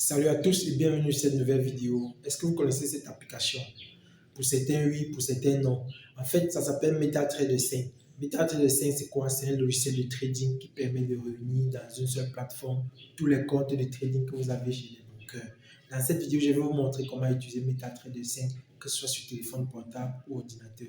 Salut à tous et bienvenue sur cette nouvelle vidéo. Est-ce que vous connaissez cette application? Pour certains, oui, pour certains, non. En fait, ça s'appelle MetaTrader 5. MetaTrader 5, c'est quoi? C'est un logiciel de trading qui permet de réunir dans une seule plateforme tous les comptes de trading que vous avez chez les brokers. Dans cette vidéo, je vais vous montrer comment utiliser MetaTrader 5, que ce soit sur téléphone portable ou ordinateur.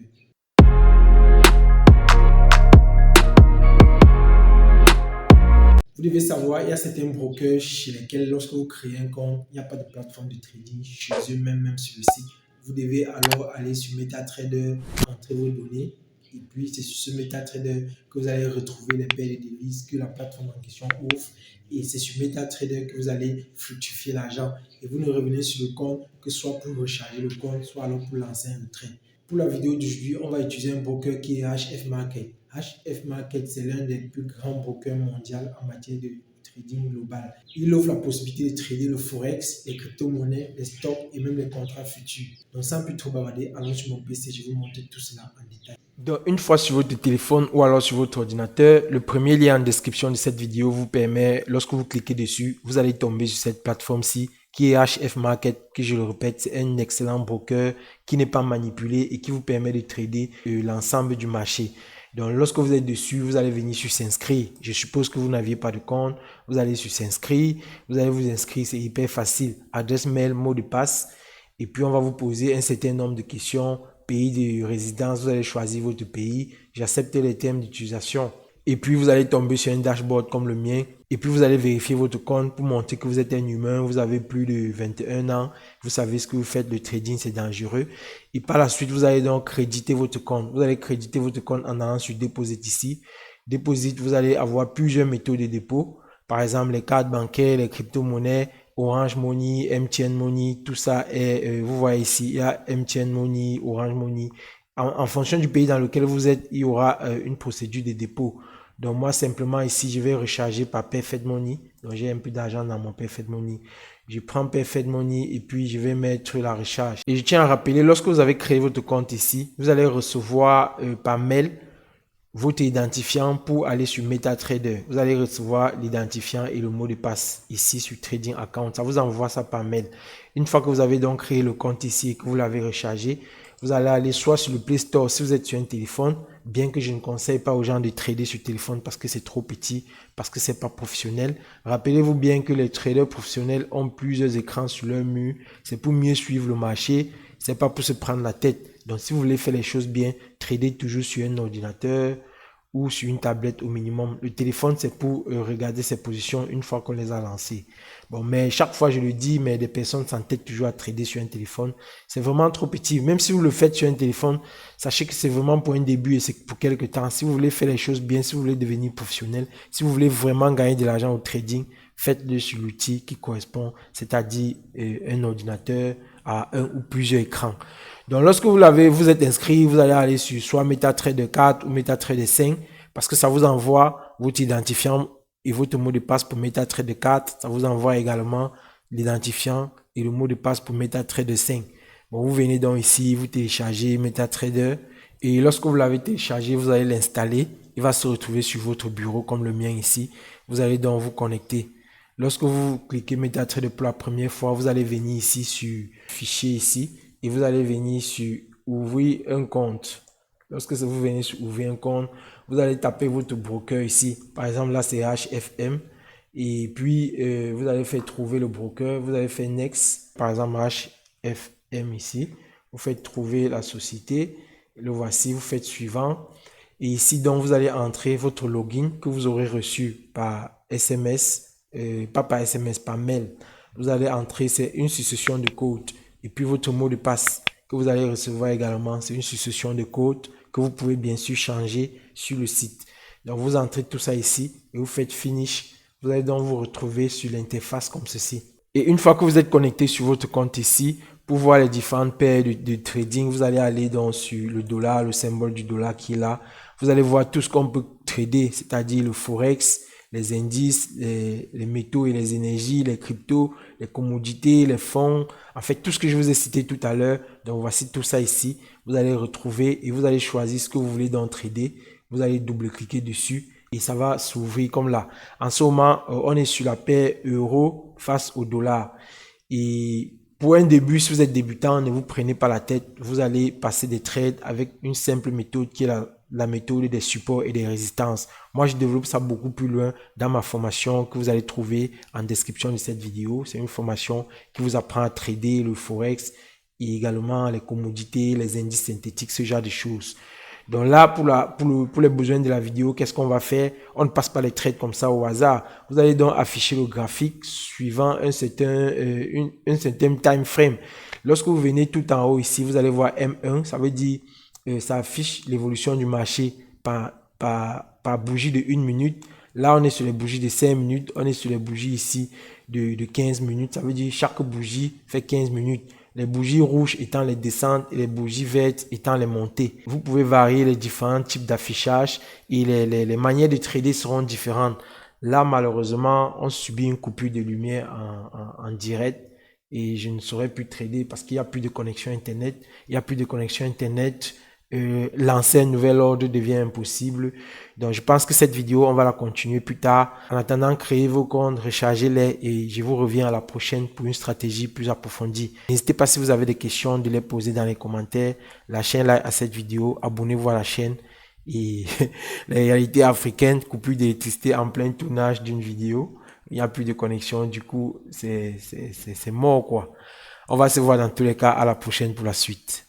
Vous devez savoir, il y a certains brokers chez lesquels, lorsque vous créez un compte, il n'y a pas de plateforme de trading chez eux, même sur le site. Vous devez alors aller sur MetaTrader, entrer vos données, et puis c'est sur ce MetaTrader que vous allez retrouver les paires de devises que la plateforme en question offre. Et c'est sur MetaTrader que vous allez fructifier l'argent. Et vous ne revenez sur le compte que soit pour recharger le compte, soit alors pour lancer un retrait. Pour la vidéo d'aujourd'hui, on va utiliser un broker qui est HF Market. HF Market, c'est l'un des plus grands brokers mondiaux en matière de trading global. Il offre la possibilité de trader le forex, les crypto-monnaies, les stocks et même les contrats futurs. Donc sans plus trop bavarder, allons sur mon PC, je vais vous montrer tout cela en détail. Donc une fois sur votre téléphone ou alors sur votre ordinateur, le premier lien en description de cette vidéo vous permet, lorsque vous cliquez dessus, vous allez tomber sur cette plateforme-ci qui est HF Market, qui je le répète, c'est un excellent broker qui n'est pas manipulé et qui vous permet de trader l'ensemble du marché. Donc, lorsque vous êtes dessus, vous allez venir sur s'inscrire. Je suppose que vous n'aviez pas de compte. Vous allez sur s'inscrire. Vous allez vous inscrire. C'est hyper facile. Adresse mail, mot de passe. Et puis, on va vous poser un certain nombre de questions. Pays de résidence, vous allez choisir votre pays. J'accepte les termes d'utilisation. Et puis, vous allez tomber sur un dashboard comme le mien. Et puis, vous allez vérifier votre compte pour montrer que vous êtes un humain. Vous avez plus de 21 ans. Vous savez ce que vous faites. Le trading, c'est dangereux. Et par la suite, vous allez donc créditer votre compte. Vous allez créditer votre compte en allant sur Deposit ici. Deposit, vous allez avoir plusieurs méthodes de dépôt. Par exemple, les cartes bancaires, les crypto-monnaies, Orange Money, MTN Money, tout ça est, vous voyez ici, il y a MTN Money, Orange Money. En fonction du pays dans lequel vous êtes, il y aura une procédure de dépôt. Donc moi, simplement ici, je vais recharger par Perfect Money. Donc j'ai un peu d'argent dans mon Perfect Money. Je prends Perfect Money et puis je vais mettre la recharge. Et je tiens à rappeler, lorsque vous avez créé votre compte ici, vous allez recevoir par mail votre identifiant pour aller sur MetaTrader. Vous allez recevoir l'identifiant et le mot de passe ici sur Trading Account. Ça vous envoie ça par mail. Une fois que vous avez donc créé le compte ici et que vous l'avez rechargé, vous allez aller soit sur le Play Store si vous êtes sur un téléphone, bien que je ne conseille pas aux gens de trader sur téléphone parce que c'est trop petit, parce que c'est pas professionnel. Rappelez-vous bien que les traders professionnels ont plusieurs écrans sur leur mur. C'est pour mieux suivre le marché, c'est pas pour se prendre la tête. Donc si vous voulez faire les choses bien, tradez toujours sur un ordinateur ou sur une tablette au minimum. Le téléphone, c'est pour regarder ses positions une fois qu'on les a lancées. Bon, mais chaque fois, je le dis, mais des personnes s'entêtent toujours à trader sur un téléphone. C'est vraiment trop petit. Même si vous le faites sur un téléphone, sachez que c'est vraiment pour un début et c'est pour quelques temps. Si vous voulez faire les choses bien, si vous voulez devenir professionnel, si vous voulez vraiment gagner de l'argent au trading, faites-le sur l'outil qui correspond, c'est-à-dire un ordinateur à un ou plusieurs écrans. Donc, lorsque vous êtes inscrit, vous allez aller sur soit MetaTrader 4 ou MetaTrader 5 parce que ça vous envoie votre identifiant et votre mot de passe pour MetaTrader 4. Ça vous envoie également l'identifiant et le mot de passe pour MetaTrader 5. Bon, vous venez donc ici, vous téléchargez MetaTrader et lorsque vous l'avez téléchargé, vous allez l'installer. Il va se retrouver sur votre bureau comme le mien ici. Vous allez donc vous connecter. Lorsque vous cliquez MetaTrader pour la première fois, vous allez venir ici sur Fichier ici. Et vous allez venir sur ouvrir un compte. Lorsque vous venez sur ouvrir un compte, vous allez taper votre broker ici. Par exemple, là, c'est HFM. Et puis, vous allez faire trouver le broker. Vous allez faire Next. Par exemple, HFM ici. Vous faites trouver la société. Le voici. Vous faites suivant. Et ici, donc, vous allez entrer votre login que vous aurez reçu par SMS. Pas par SMS, par mail. Vous allez entrer, c'est une succession de codes. Et puis votre mot de passe que vous allez recevoir également, c'est une succession de codes que vous pouvez bien sûr changer sur le site. Donc vous entrez tout ça ici et vous faites Finish. Vous allez donc vous retrouver sur l'interface comme ceci. Et une fois que vous êtes connecté sur votre compte ici, pour voir les différentes paires de trading, vous allez aller donc sur le dollar, le symbole du dollar qui est là. Vous allez voir tout ce qu'on peut trader, c'est-à-dire le forex, les indices, les métaux et les énergies, les cryptos, les commodités, les fonds, en fait tout ce que je vous ai cité tout à l'heure. Donc voici tout ça ici, vous allez retrouver et vous allez choisir ce que vous voulez donc trader. Vous allez double-cliquer dessus et ça va s'ouvrir comme là. En ce moment, on est sur la paire euro face au dollar. Et pour un début, si vous êtes débutant, ne vous prenez pas la tête. Vous allez passer des trades avec une simple méthode qui est la méthode des supports et des résistances. Moi, je développe ça beaucoup plus loin dans ma formation que vous allez trouver en description de cette vidéo. C'est une formation qui vous apprend à trader le forex et également les commodités, les indices synthétiques, ce genre de choses. Donc là, pour les besoins de la vidéo, qu'est-ce qu'on va faire? On ne passe pas les trades comme ça au hasard. Vous allez donc afficher le graphique suivant un certain time frame. Lorsque vous venez tout en haut ici, vous allez voir M1, ça veut dire ça affiche l'évolution du marché par bougie de 1 minute. Là, on est sur les bougies de 5 minutes, on est sur les bougies ici de 15 minutes. Ça veut dire chaque bougie fait 15 minutes. Les bougies rouges étant les descentes et les bougies vertes étant les montées. Vous pouvez varier les différents types d'affichage et les manières de trader seront différentes. Là, malheureusement, on subit une coupure de lumière en direct et je ne saurais plus trader parce qu'il n'y a plus de connexion Internet. Il n'y a plus de connexion Internet. Lancer un nouvel ordre devient impossible. Donc, je pense que cette vidéo, on va la continuer plus tard. En attendant, créez vos comptes, rechargez-les et je vous reviens à la prochaine pour une stratégie plus approfondie. N'hésitez pas si vous avez des questions de les poser dans les commentaires. Lâchez un like à cette vidéo, abonnez-vous à la chaîne et la réalité africaine, coupure d'électricité en plein tournage d'une vidéo. Il n'y a plus de connexion, du coup, c'est mort quoi. On va se voir dans tous les cas à la prochaine pour la suite.